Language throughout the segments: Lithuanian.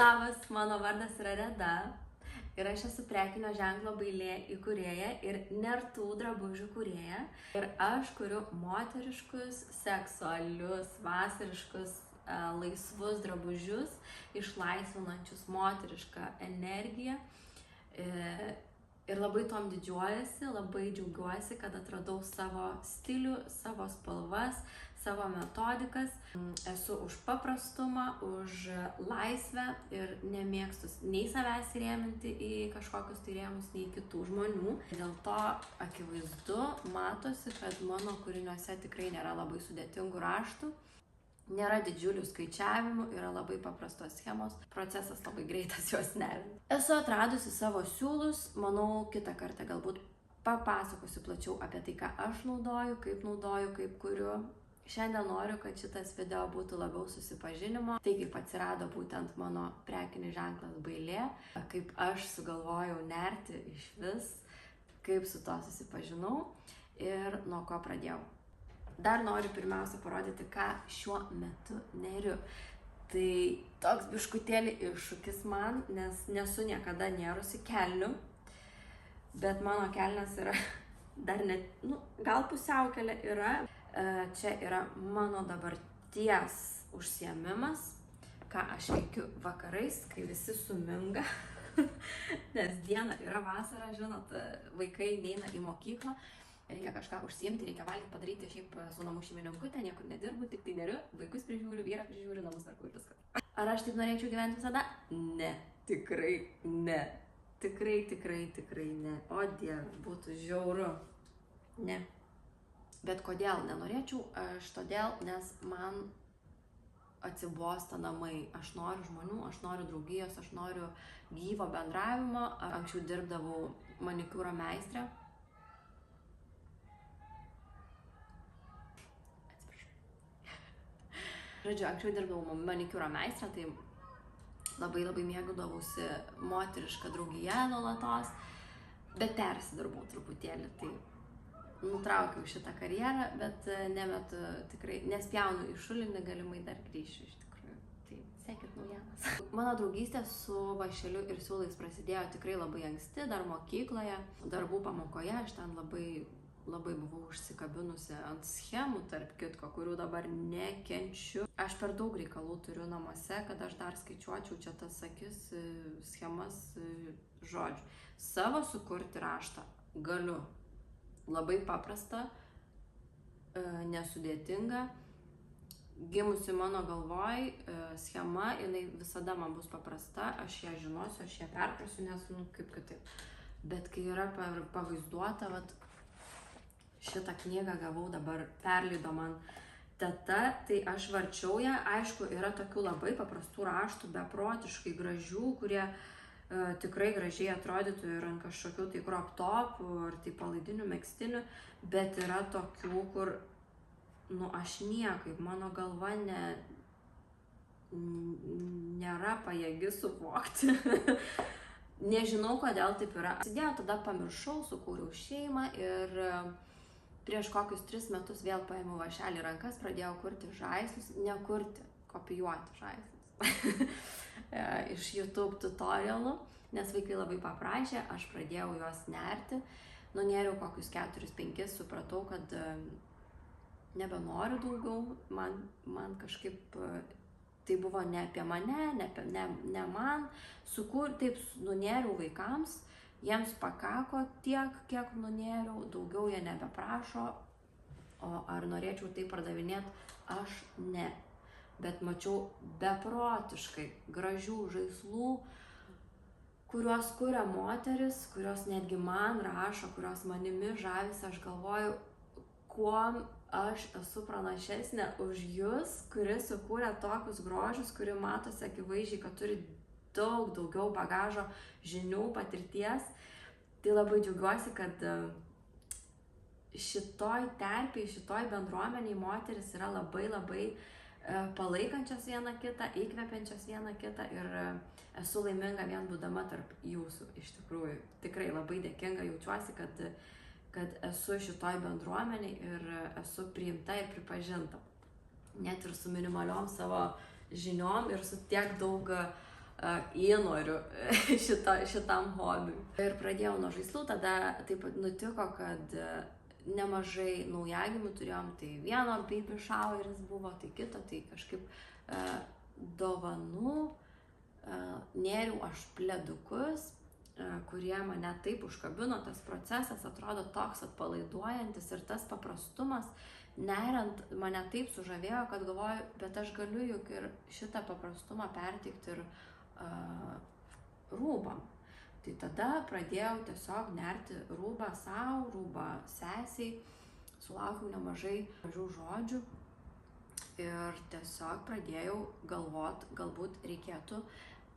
Labas, mano vardas yra Reda ir aš esu prekinio ženklo Bailė įkūrėja ir Nertų drabužių kūrėja. Ir aš kuriu moteriškus, seksualius, vasariškus, laisvus drabužius, išlaisvinančius moterišką energiją. Ir labai tom didžiuojasi, labai džiaugiuosi, kad atradau savo stilių, savo spalvas, savo metodikas. Esu už paprastumą, už laisvę ir nemėgstu nei savęs įrėminti į kažkokius tai rėmus, nei kitų žmonių. Dėl to akivaizdu matosi, kad mano kūriniuose tikrai nėra labai sudėtingų raštų. Nėra didžiulių skaičiavimų, yra labai paprastos schemos, procesas labai greitas, juos nervina. Esu atradusi savo siūlus, manau, kitą kartą galbūt papasakosiu plačiau apie tai, ką aš naudoju, kaip kuriu. Šiandien noriu, kad šitas video būtų labiau susipažinimo, tai kaip atsirado būtent mano prekinis ženklas Bailė, kaip aš sugalvojau nerti iš vis, kaip su to susipažinau ir nuo ko pradėjau. Dar noriu pirmiausia parodyti, ką šiuo metu neriu. Tai toks biškutėlį iššūkis man, nes nesu niekada nėrusi kelnių, bet mano kelnės yra dar net, gal pusiaukelė yra. Čia yra mano dabarties užsiėmimas, ką aš veikiu vakarais, kai visi suminga, nes diena yra vasara, žinot, vaikai neina į mokyklą. Reikia kažką užsiimti, reikia valgyti padaryti, šiaip su namų šeimininkute, niekur nedirbu, tik tai neriu, vaikus prižiūriu, vyrą prižiūriu, namus tvarkau ir viskas. Ar aš taip norėčiau gyventi visada? Ne, tikrai ne. Tikrai ne. O Dieve, būtų žiauru. Ne. Bet kodėl nenorėčiau? Todėl, nes man atsibosta namai. Aš noriu žmonių, aš noriu draugijos, aš noriu gyvo bendravimo. Anksčiau dirbdavau manikiūro meistrę. Žodžiu, anksčiau dirbdavau manikiūro meistrą, tai labai mėgaudavausi moterišką draugiją nuolatos, bet persidirbau truputėlį, tai nutraukiau šitą karjerą, bet nemetu tikrai, nespjaunu į šulinį, galimai dar grįšiu iš tikrųjų, tai sekit naujienas. Mano draugystė su vaišeliu ir siūlais prasidėjo tikrai labai anksti, dar mokykloje, darbų pamokoje, aš ten labai buvau užsikabinusi ant schemų, tarp kitko, kurių dabar nekenčiu. Aš per daug reikalų turiu namuose, kad aš dar skaičiuočiau čia tas akis, schemas, žodžių. Savo sukurti raštą galiu. Labai paprasta, nesudėtinga, gimusi mano galvoj, schema, jinai visada man bus paprasta, aš ją žinosiu, aš ją perprasiu, nes, kaip kitaip. Bet kai yra pavaizduota, šitą knygą gavau dabar, perleido man teta, tai aš varčiau ją, aišku, yra tokių labai paprastų raštų, beprotiškai gražių, kurie tikrai gražiai atrodytų ir ant kažkokių tai crop topų ar tai palaidinių megztinių, bet yra tokių, kur, aš niekaip, mano galva nėra pajėgi suvokti. Nežinau, kodėl taip yra. Atsidėjau, tada pamiršau, sukūriau šeimą ir prieš kokius 3 metus vėl paėmiau vašelį į rankas, pradėjau kurti žaislus, nekurti, kopijuoti žaislus. Iš YouTube tutorialų, nes vaikai labai paprašė, aš pradėjau juos nerti, nunėriau kokius 4-5, supratau, kad nebenoriu daugiau, man kažkaip tai buvo ne apie mane, ne man, taip nunėriau vaikams, jiems pakako tiek, kiek nunėriau, daugiau jie nebeprašo, o ar norėčiau tai pardavinėti, aš ne. Bet mačiau beprotiškai gražių žaislų, kuriuos kuria moteris, kurios netgi man rašo, kurios manimi žavisi. Aš galvoju, kuom aš esu pranašesnė už jūs, kuri sukūrė tokius grožius, kuri matosi akivaizdžiai, kad turi daug daugiau bagažo žinių, patirties. Tai labai džiaugiuosi, kad šitoj terpėj, šitoj bendruomeniai moteris yra labai palaikančios vieną kitą, įkvepiančios vieną kitą ir esu laiminga vien būdama tarp jūsų, iš tikrųjų. Tikrai labai dėkinga jaučiuosi, kad esu šitoj bendruomeniai ir esu priimta ir pripažinta. Net ir su minimaliom savo žiniom ir su tiek daug įnoriu šitam hobiui. Ir pradėjau nuo žaislų, tada taip nutiko, kad nemažai naujagimių turėjom, tai vieno baby showeris buvo, tai kito, tai kažkaip dovanų nėriau aš pledukus, kurie mane taip užkabino, tas procesas atrodo toks atpalaiduojantis ir tas paprastumas, neriant, mane taip sužavėjo, kad galvoju, bet aš galiu juk ir šitą paprastumą perteikti ir rūbam. Tai tada pradėjau tiesiog nerti rūbą savo, rūbą sesiai, sulaukiau nemažai gražių žodžių ir tiesiog pradėjau galvot, galbūt reikėtų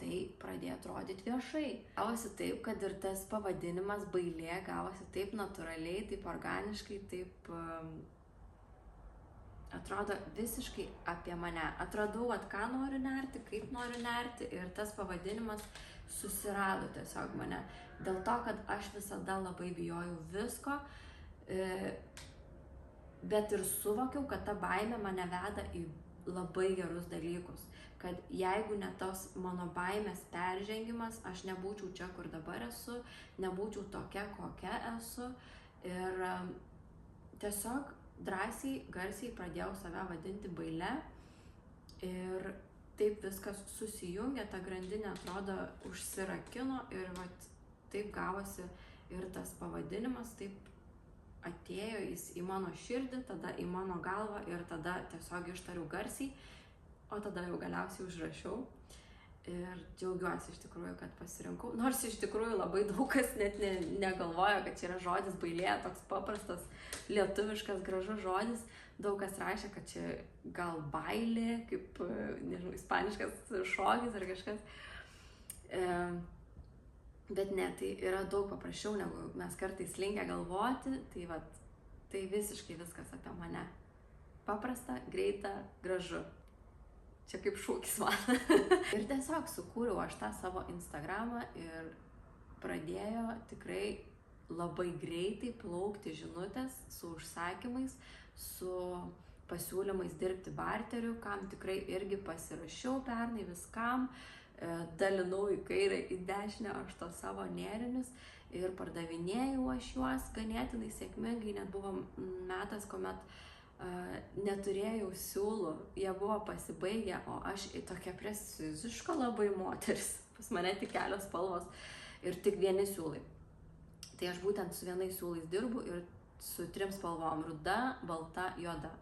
tai pradėti rodyti viešai. Gavosi taip, kad ir tas pavadinimas Bailė gavosi taip natūraliai, taip organiškai, taip atrodo visiškai apie mane. Atradau, ką noriu nerti, kaip noriu nerti ir tas pavadinimas susirado tiesiog mane. Dėl to, kad aš visada labai bijojau visko, bet ir suvokiau, kad ta baimė mane veda į labai gerus dalykus. Kad jeigu ne tos mano baimės peržengimas, aš nebūčiau čia, kur dabar esu, nebūčiau tokia, kokia esu. Ir tiesiog drąsiai, garsiai pradėjau save vadinti Baile. Ir taip viskas susijungė, ta grandinė atrodo užsirakino ir vat, taip gavosi ir tas pavadinimas, taip atėjo jis į mano širdį, tada į mano galvą ir tada tiesiog ištariau garsiai, o tada jau galiausiai užrašiau. Ir džiaugiuosi iš tikrųjų, kad pasirinkau. Nors iš tikrųjų labai daug kas net negalvoja, kad čia yra žodis Bailė, toks paprastas, lietuviškas, gražus žodis. Daug kas rašė, kad čia gal bailė, kaip, nežinau, ispaniškas šokis ar kažkas. Bet ne, tai yra daug paprasčiau, negu mes kartais linkę galvoti, tai vat, tai visiškai viskas apie mane. Paprasta, greita, gražu. Čia kaip šūkis man. Ir tiesiog sukūriau aš tą savo Instagramą ir pradėjo tikrai labai greitai plaukti žinutės su užsakymais, su pasiūlymais dirbti barteriu, kam tikrai irgi pasirašiau pernai viskam. Dalinau į kairę, į dešinę aš to savo nėrinius ir pardavinėjau aš juos ganėtinai sėkmingai, net buvo metas, kuomet neturėjau siūlų, jie buvo pasibaigę, o aš tokia preciziška labai moteris, pas mane tik kelios spalvos ir tik vieni siūlai. Tai aš būtent su vienais siūlais dirbu ir su 3 spalvom - ruda, balta, juoda.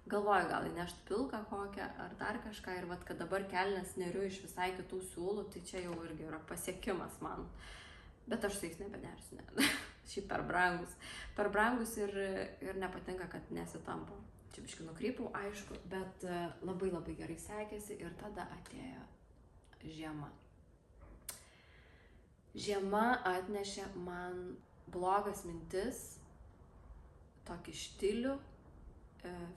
Galvoju, gal įnešti pilką kokią ar dar kažką ir vat, kad dabar kelnes neriu iš visai kitų siūlų, tai čia jau irgi yra pasiekimas man. Bet aš su jais nebenersiu, ne. Šiaip per brangus ir nepatinka, kad nesitampo. Čia biškai nukrypau, aišku, bet labai labai gerai sekėsi ir tada atėjo žiema. Žiema atnešė man blogas mintis, tokį štilių,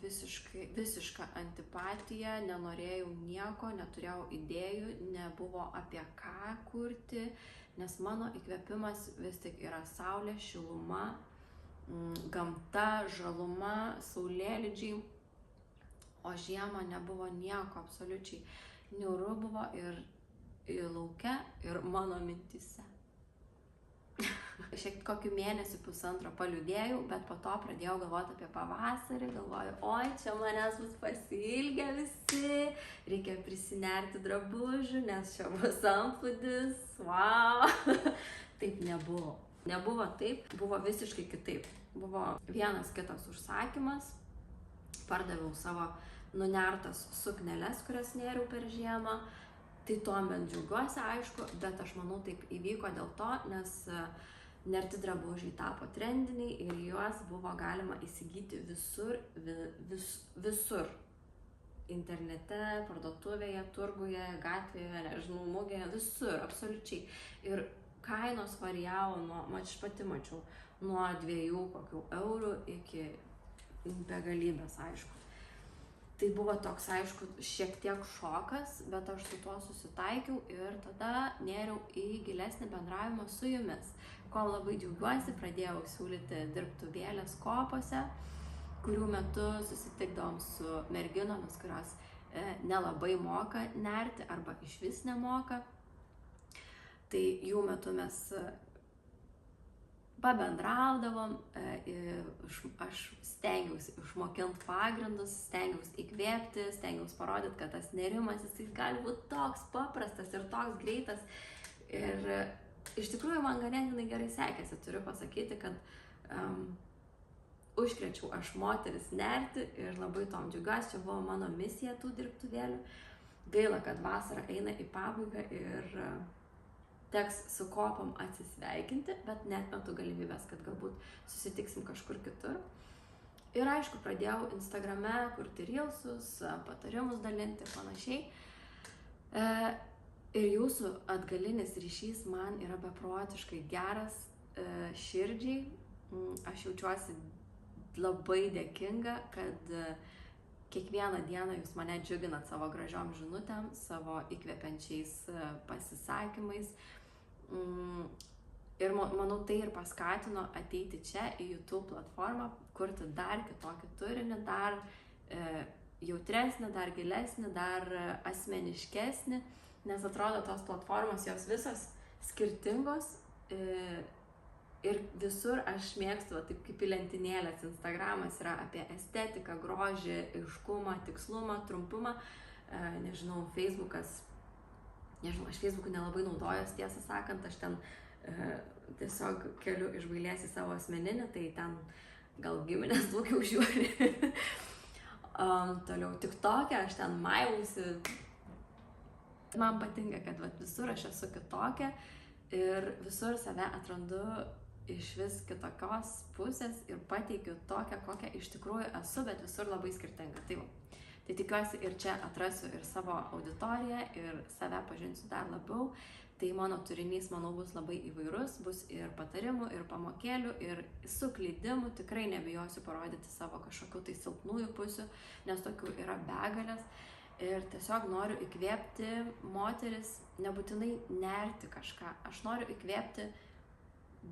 visišką antipatiją, nenorėjau nieko, neturėjau idėjų, nebuvo apie ką kurti, nes mano įkvėpimas vis tik yra saulė, šiluma, gamta, žaluma, saulėlydžiai, o žiemą nebuvo nieko absoliučiai. Niūru buvo ir lauke, ir mano mintyse. Šiek kokį mėnesį pusantro paliūdėjau, bet po to pradėjau galvoti apie pavasarį, galvoju, oi, čia manęs bus pasiilgę visi, reikia prisinerti drabužių, nes čia bus antplūdis, wow. Taip nebuvo. Nebuvo taip, buvo visiškai kitaip. Buvo vienas kitas užsakymas, pardaviau savo nunertas sukneles, kurias nėriau per žiemą, tai tuo bent džiaugiuosi, aišku, bet aš manau taip įvyko dėl to, nes nerti drabužiai tapo trendiniai ir juos buvo galima įsigyti visur, visur. Internete, parduotuvėje, turguje, gatvėje, nežinau, mugėje, visur, absoliučiai. Ir kainos varijavo nuo, aš pati mačiau, nuo 2 kokių eurų iki begalybės, aišku. Tai buvo toks, aišku, šiek tiek šokas, bet aš su tuo susitaikiau ir tada nėriau į gilesnį bendravimą su jumis. Ko labai džiaugiuosi, pradėjau siūlyti dirbtuvėlės kopose, kurių metu susitikdavom su merginomis, kurios nelabai moka nerti arba išvis nemoka. Tai jų metu mes pabendraudavom, aš stengiausi išmokinti pagrindus, stengiausi įkvėpti, stengiausi parodyti, kad tas nerimas jisai gali būti toks paprastas ir toks greitas. Ir iš tikrųjų man ganėtinai gerai sekėsi, turiu pasakyti, kad užkrečiau aš moteris nerti ir labai tom džiaugiuosi, čia buvo mano misija tų dirbtuvėlių. Gaila, kad vasara eina į pabaigą ir teks su kopom atsisveikinti, bet neatmetu galimybės, kad galbūt susitiksim kažkur kitur. Ir aišku, pradėjau Instagrame kurti reelsus, patarimus dalinti ir panašiai. Ir jūsų atgalinis ryšys man yra beprotiškai geras širdžiai. Aš jaučiuosi labai dėkinga, kad kiekvieną dieną jūs mane džiuginat savo gražiom žinutėm, savo įkvepiančiais pasisakymais. Ir manau, tai ir paskatino ateiti čia į YouTube platformą, kurti dar kitokį turinį, dar jautresnį, dar gilesnį, dar asmeniškesnį, nes atrodo tos platformos jos visos skirtingos ir visur aš mėgstu, taip kaip į lentynėlės. Instagramas yra apie estetiką, grožį, aiškumą, tikslumą, trumpumą, nežinau, Facebookas. Nežinau, aš Facebook'u nelabai naudojuosi, tiesą sakant, aš ten tiesiog keliu iš bailės į savo asmeninį, tai ten gal giminės daugiau žiūri. Toliau TikTok'e aš ten mailausi. Man patinka, kad visur aš esu kitokia ir visur save atrandu iš vis kitokios pusės ir pateikiu tokią, kokią iš tikrųjų esu, bet visur labai skirtinga. Tai tikiuosi ir čia atrasiu ir savo auditoriją, ir save pažinsiu dar labiau. Tai mano turinys, manau, bus labai įvairus, bus ir patarimų, ir pamokėlių, ir suklydimų. Tikrai nebijosiu parodyti savo kažkokių tai silpnųjų pusių, nes tokių yra begalės. Ir tiesiog noriu įkvėpti moteris, nebūtinai nerti kažką. Aš noriu įkvėpti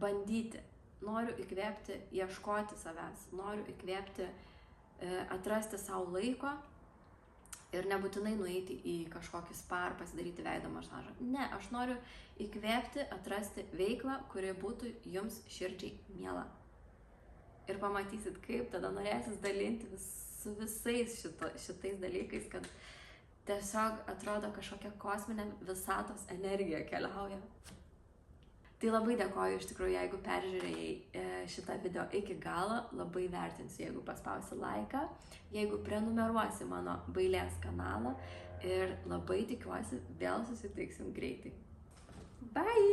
bandyti, noriu įkvėpti ieškoti savęs, noriu įkvėpti atrasti savo laiko. Ir nebūtinai nueiti į kažkokį spa ar pasidaryti veido masažą. Ne, aš noriu įkvėpti, atrasti veiklą, kuri būtų jums širdžiai miela. Ir pamatysit, kaip tada norėsis dalinti su visais šitais dalykais, kad tiesiog atrodo kažkokia kosminė visatos energija keliauja. Tai labai dėkoju iš tikrųjų, jeigu peržiūrėjai šitą video iki galo, labai vertinsiu, jeigu paspausi laiką, jeigu prenumeruosi mano bailės kanalą ir labai tikiuosi vėl susitiksim greitai. Bye!